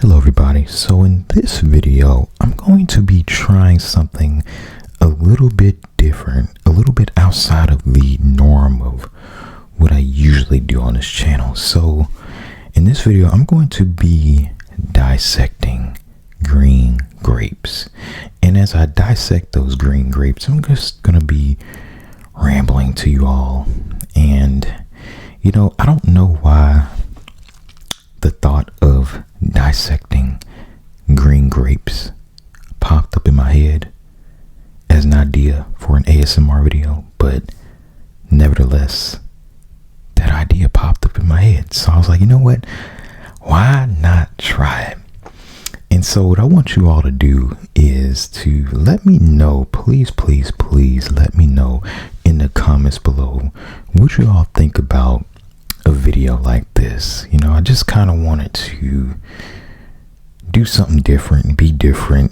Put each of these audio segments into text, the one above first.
Hello everybody, so in this video I'm going to be trying something a little bit different, a little bit outside of the norm of what I usually do on this channel. So in this video I'm going to be dissecting green grapes, and as I dissect those green grapes I'm just going to be rambling to you all. And I don't know why the thought of dissecting green grapes popped up in my head as an idea for an ASMR video, but nevertheless that idea popped up in my head, so I was like, you know what, why not try it? And so what I want you all to do is to let me know, please let me know in the comments below what you all think about a video like this. I just kind of wanted to do something different, be different,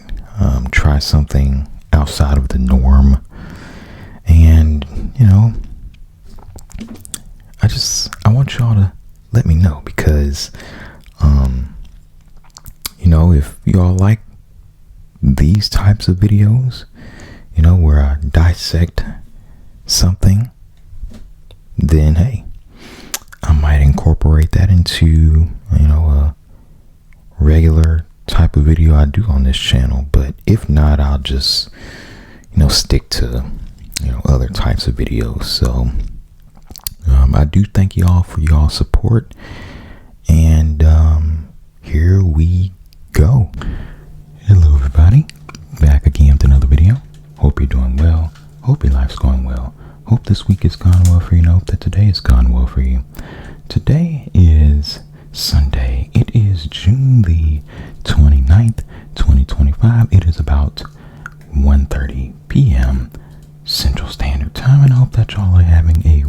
try something outside of the norm. And I want y'all to let me know, because if y'all like these types of videos, where I dissect something, then hey, I might incorporate that into a regular type of video I do on this channel. But if not, I'll just stick to other types of videos. So I do thank y'all for y'all support, and here we go. Hello everybody, back again with another video. Hope you're doing well, hope your life's going well, hope this week has gone well for you, and hope that today has gone well for you. Today is Sunday. It is June the 29th, 2025. It is about 1:30 p.m. Central Standard Time, and I hope that y'all are having a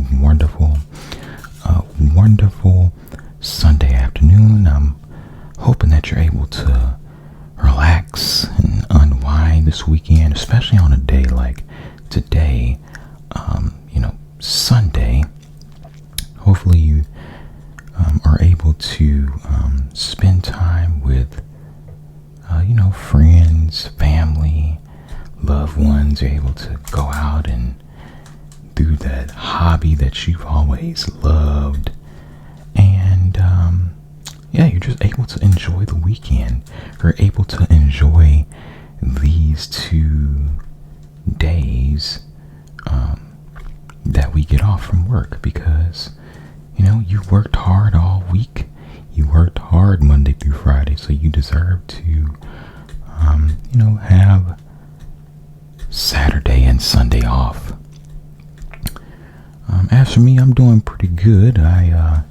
wonderful Sunday afternoon. I'm hoping that you're able to relax and unwind this weekend, especially on a day like today, Sunday. Hopefully you are able to spend time with friends, family, loved ones. You're able to go out and do that hobby that you've always loved, and you're just able to enjoy the weekend. You're able to enjoy these 2 days that we get off from work, because you worked hard all week. You worked hard Monday through Friday, so you deserve to have Saturday and Sunday off. As for me, I'm doing pretty good. I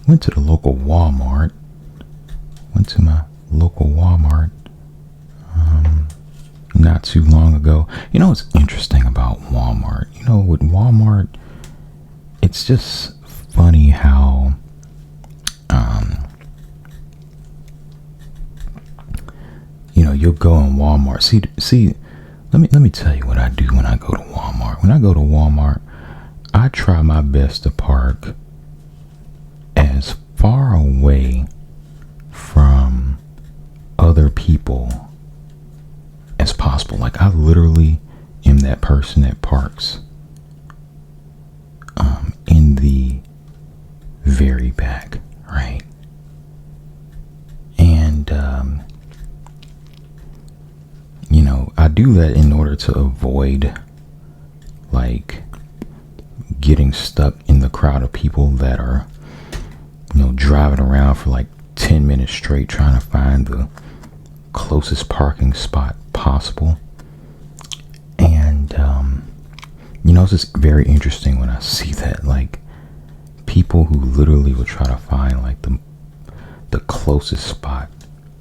went to the local Walmart. Went to my local Walmart not too long ago. What's interesting about Walmart? With Walmart, it's just funny how you'll go in Walmart. See, let me tell you what I do when I go to Walmart. When I go to Walmart, I try my best to park as far away from other people as possible. Like, I literally am that person that parks in the very back, right? And I do that in order to avoid getting stuck in the crowd of people that are driving around for 10 minutes straight trying to find the closest parking spot possible. And it's just very interesting when I see that, people who literally will try to find the closest spot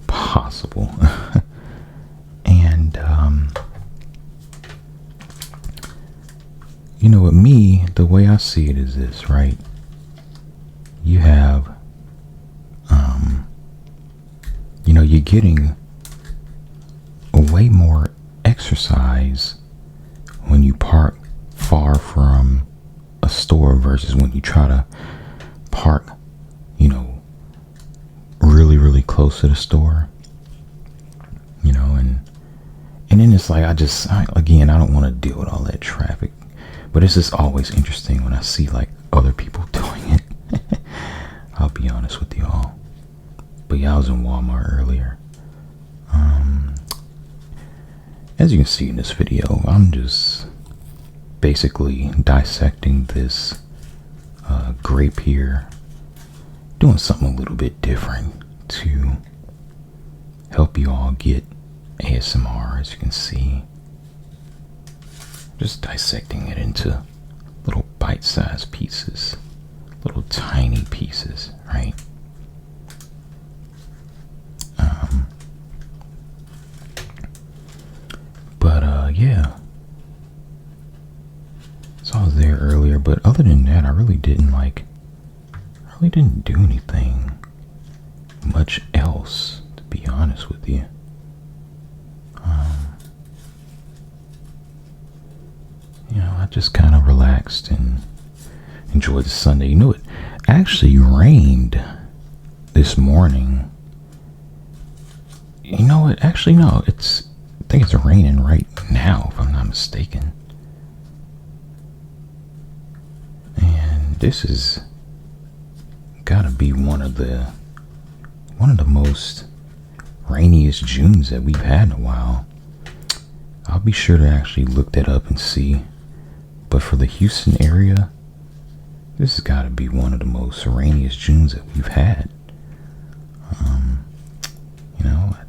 possible. And with me, the way I see it is this, right? You have you're getting way more exercise when you park far from a store versus when you try to park close to the store, you know, and then it's like, again, I don't want to deal with all that traffic, but it's just always interesting when I see like other people doing it. I'll be honest with y'all. But yeah, I was in Walmart earlier. As you can see in this video, I'm just basically dissecting this grape here, doing something a little bit different to help you all get ASMR. As you can see, just dissecting it into little bite-sized pieces, little tiny pieces, right? Yeah. So I was there earlier, but other than that, I really didn't do anything much else, to be honest with you. You know, I just kind of relaxed and enjoyed the Sunday. You know, it actually rained this morning. You know what? Actually, no, I think it's raining right now, if I'm not mistaken. And this is gotta be one of the most rainiest Junes that we've had in a while. I'll be sure to actually look that up and see. But for the Houston area, this has got to be one of the most rainiest Junes that we've had. You know, I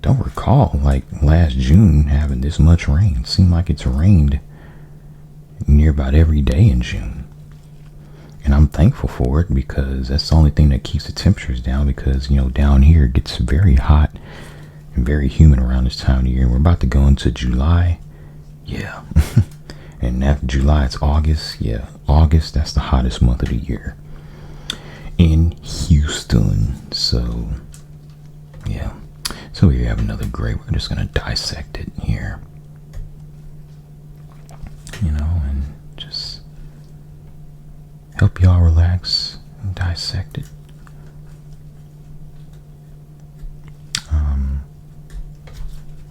don't recall like last June having this much rain. It seemed like it's rained near about every day in June. And I'm thankful for it, because that's the only thing that keeps the temperatures down, because, you know, down here it gets very hot and very humid around this time of year. And we're about to go into July. Yeah. And after July, it's August. Yeah, August, that's the hottest month of the year in Houston. So, yeah. So here you have another grape. We're just going to dissect it here. You know, and just help y'all relax and dissect it.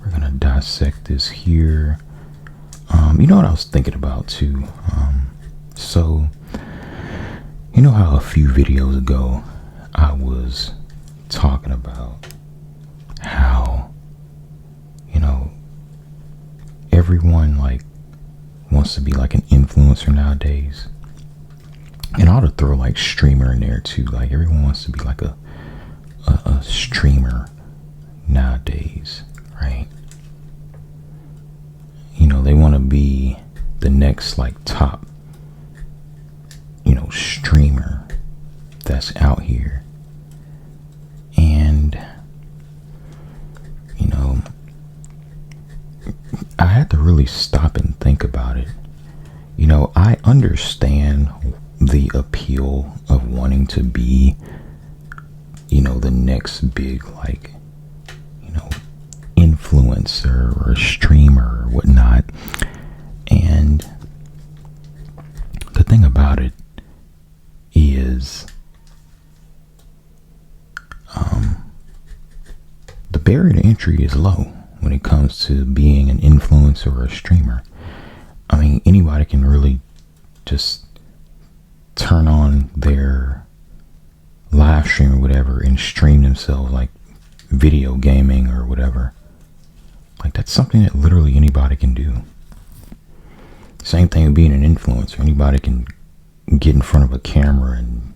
We're going to dissect this here. You know what I was thinking about too? So, you know how a few videos ago I was talking about how, you know, everyone like wants to be like an influencer nowadays. And I ought to throw like streamer in there too. Like everyone wants to be like a streamer nowadays, right? You know, they want to be the next like top, you know, streamer that's out here. And, you know, I had to really stop and think about it. You know, I understand the appeal of wanting to be, you know, the next big, like, you know, influencer or streamer or whatnot. And the thing about it is, the barrier to entry is low when it comes to being an influencer or a streamer. I mean, anybody can really just turn on their live stream or whatever and stream themselves, like video gaming or whatever. Like, that's something that literally anybody can do. Same thing with being an influencer. Anybody can get in front of a camera and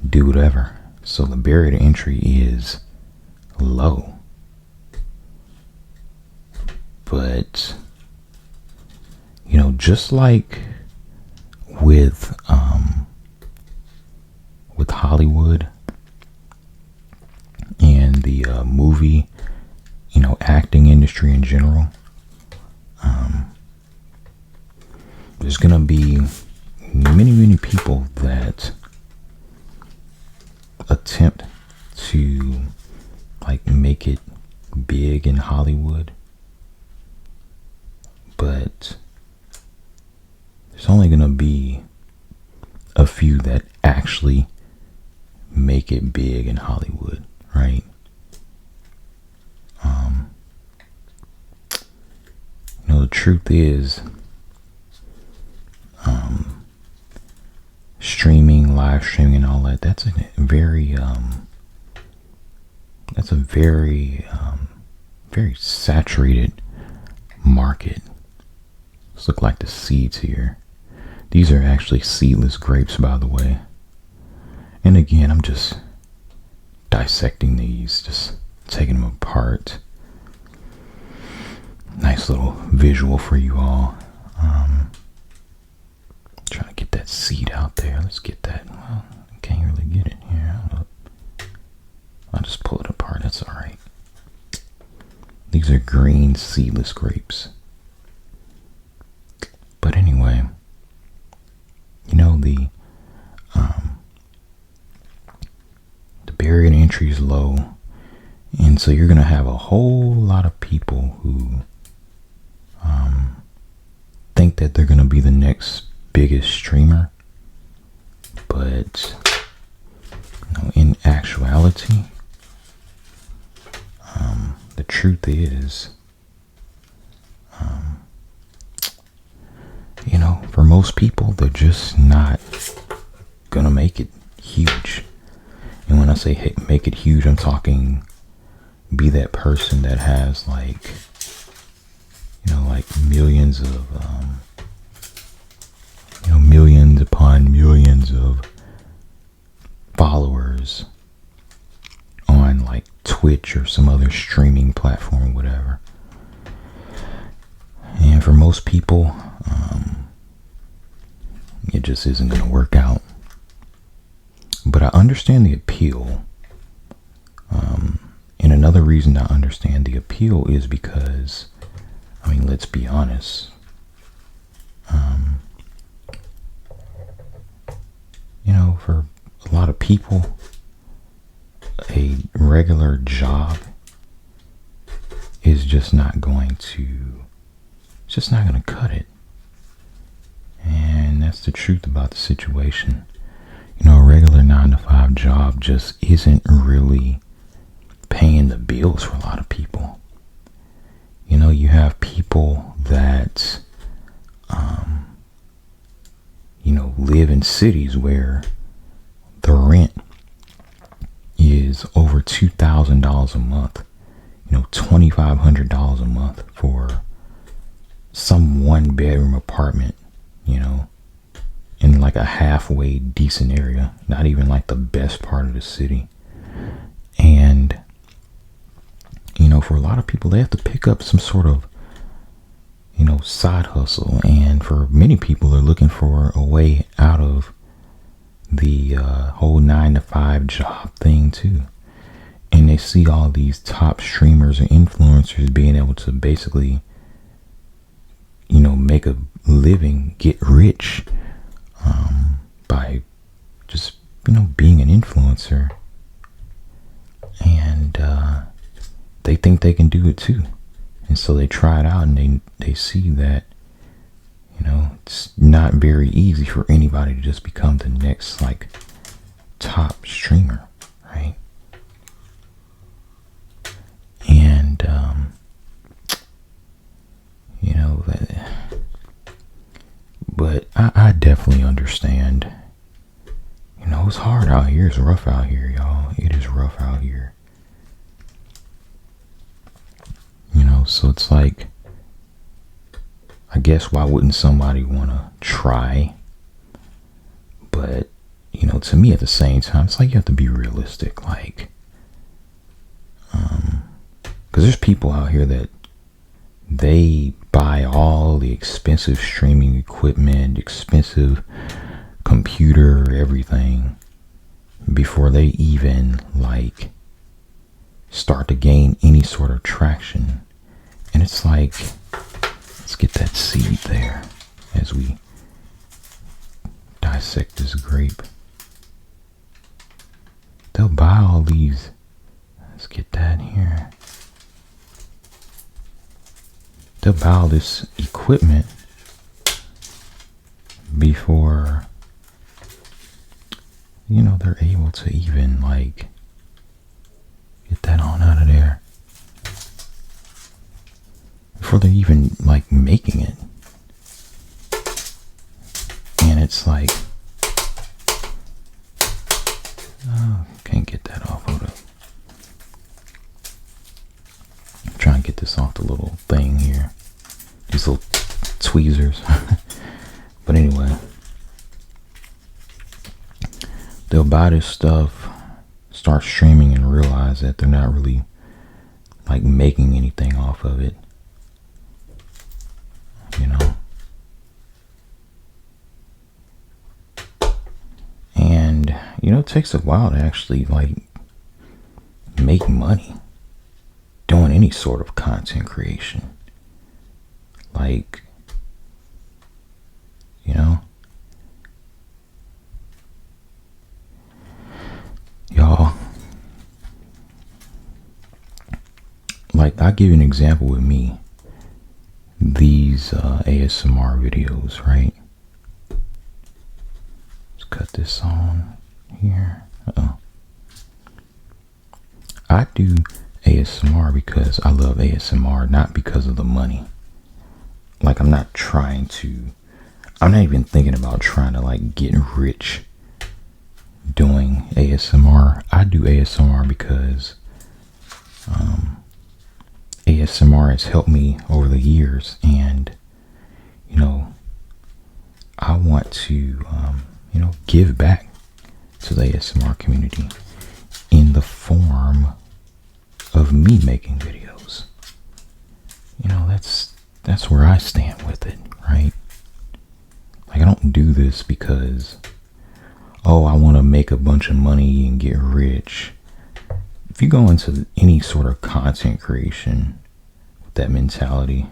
do whatever. So the barrier to entry is low. But, you know, just like with Hollywood and the movie, you know, acting industry in general, there's gonna be many people that attempt to like make it big in Hollywood, but there's only gonna be a few that actually make make it big in Hollywood, right? The truth is, streaming, live streaming, and all that, that's a very very saturated market. Let's look like the seeds here. These are actually seedless grapes, by the way. And again, I'm just dissecting these, just taking them apart. Nice little visual for you all. Trying to get that seed out there. Let's get that. Well, I can't really get it here. I'll just pull it apart. That's all right. These are green seedless grapes. But anyway, the barrier to entry is low, and so you're gonna have a whole lot of people who think that they're gonna be the next biggest streamer, but in actuality, the truth is, for most people, they're just not gonna make it huge. And when I say make it huge, I'm talking be that person that has like millions of millions upon millions of followers on like Twitch or some other streaming platform, whatever. And for most people, it just isn't going to work out. But I understand the appeal. And another reason I understand the appeal is because, let's be honest. For a lot of people, a regular job is just not going to cut it. And that's the truth about the situation. A regular 9-to-5 job just isn't really paying the bills for a lot of people. You have people that, live in cities where the rent is over $2,000 a month, $2,500 a month for some 1-bedroom apartment, in like a halfway decent area, not even like the best part of the city. And, for a lot of people, they have to pick up some sort of, side hustle. And for many people, they're looking for a way out of the whole 9-to-5 job thing too. And they see all these top streamers or influencers being able to basically, make a living, get rich, by just, being an influencer. And they think they can do it too. And so they try it out, and they see that, it's not very easy for anybody to just become the next, like, top streamer, right? And, but I definitely understand. It's hard out here. It's rough out here, y'all. It is rough out here. So it's like, I guess why wouldn't somebody want to try? But, to me at the same time, it's like you have to be realistic. Like, because there's people out here that they buy all the expensive streaming equipment, expensive computer, everything, before they even like start to gain any sort of traction. And it's like, let's get that seed there as we dissect this grape. They'll buy all these. Let's get that here. They'll buy all this equipment before they're able to even like get that on out of there before they're even like making it. And it's like, oh, can't get that off. Hold up. I'm trying to get this off the little thing here. These little tweezers. But anyway, they'll buy this stuff, start streaming, and realize that they're not really like making anything off of it. And it takes a while to actually like make money doing any sort of content creation. Like, y'all, like, I'll give you an example with me. These ASMR videos, right? Let's cut this on here. I do ASMR because I love ASMR, not because of the money. Like, I'm not even thinking about trying to like get rich doing ASMR. I do ASMR because ASMR has helped me over the years, and I want to give back to the ASMR community in the form of me making videos. That's where I stand with it, right? Like, I don't do this because, oh, I want to make a bunch of money and get rich. If you go into any sort of content creation with that mentality,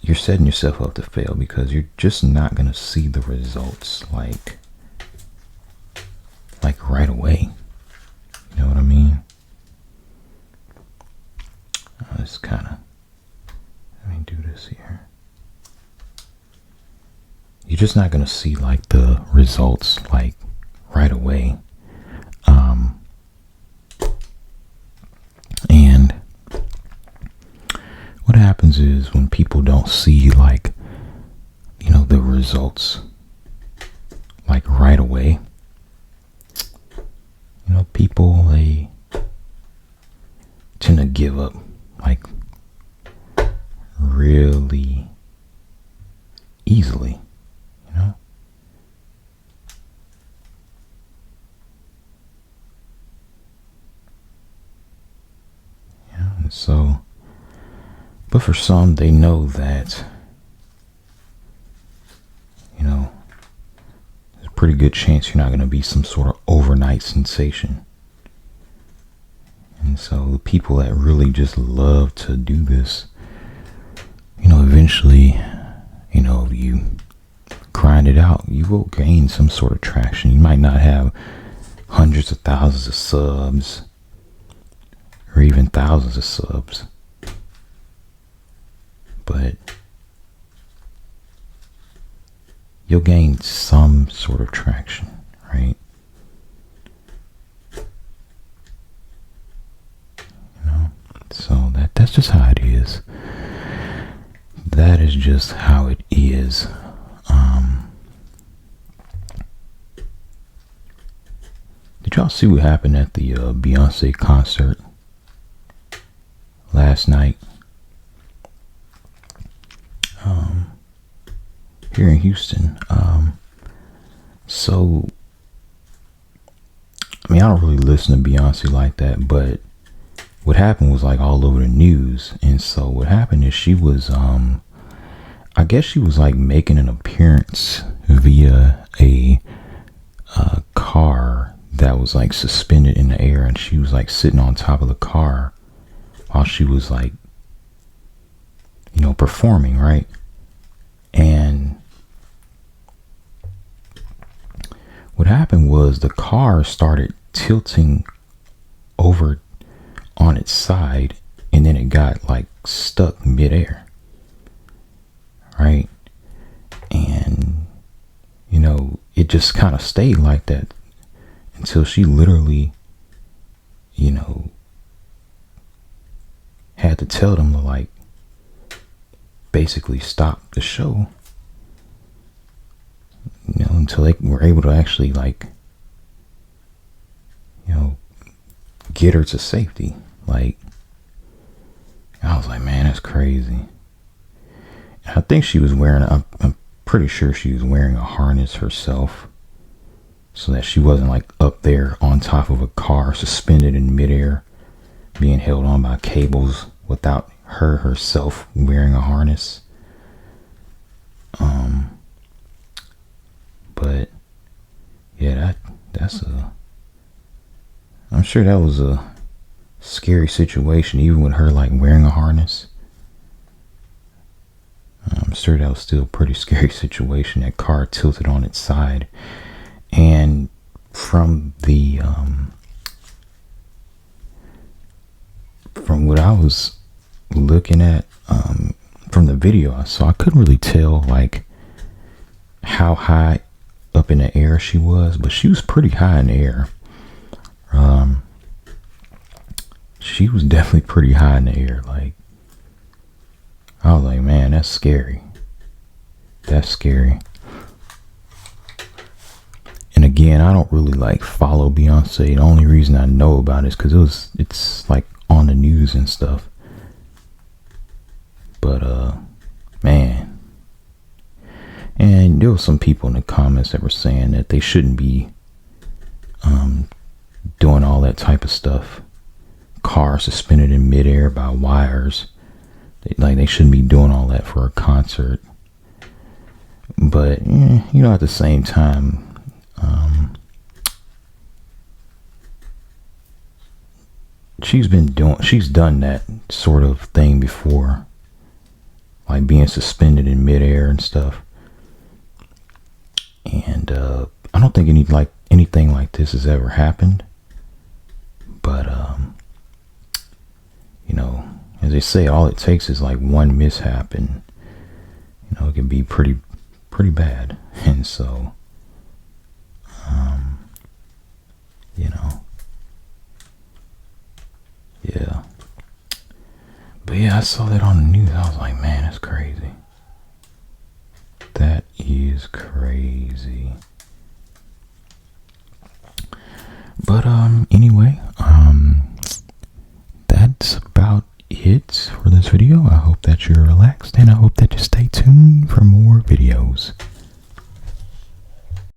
you're setting yourself up to fail, because you're just not going to see the results like right away. You know what I mean? Let's kind of, let me do this here. You're just not going to see like the results like right away. And what happens is, when people don't see like, the results like right away, people, they tend to give up like really easily, and so, but for some, they know that, there's a pretty good chance you're not going to be some sort of overnight sensation. And so the people that really just love to do this, eventually, you grind it out, you will gain some sort of traction. You might not have hundreds of thousands of subs or even thousands of subs, but you'll gain some sort of traction, right? So that's just how it is. That is just how it is. Did y'all see what happened at the Beyonce concert last night? Here in Houston. So, I mean, I don't really listen to Beyonce like that, but what happened was like all over the news. And so what happened is, she was I guess she was like making an appearance via a car that was like suspended in the air, and she was like sitting on top of the car while she was like performing, right? And what happened was, the car started tilting over on its side, and then it got like stuck midair, right? And it just kind of stayed like that until she literally, had to tell them to like basically stop the show, until they were able to actually like, get her to safety. Like, I was like, man, that's crazy. I think she was wearing, I'm pretty sure she was wearing a harness herself, so that she wasn't like up there on top of a car suspended in midair being held on by cables without her herself wearing a harness. But yeah, I'm sure that was a scary situation, even with her like wearing a harness. I'm sure that was still a pretty scary situation. That car tilted on its side, and from what I was looking at, from the video I saw, I couldn't really tell like how high up in the air she was, but she was pretty high in the air. She was definitely pretty high in the air. Like, I was like, man, that's scary. That's scary. And again, I don't really like follow Beyonce. The only reason I know about it is because it's like on the news and stuff. But man, and there was some people in the comments that were saying that they shouldn't be doing all that type of stuff. Car suspended in midair by wires. They shouldn't be doing all that for a concert. But at the same time, she's done that sort of thing before, like being suspended in midair and stuff. And I don't think anything like this has ever happened. But as they say, all it takes is like one mishap, and it can be pretty bad. And so yeah. But yeah, I saw that on the news. I was like, man, that's crazy. That is crazy. But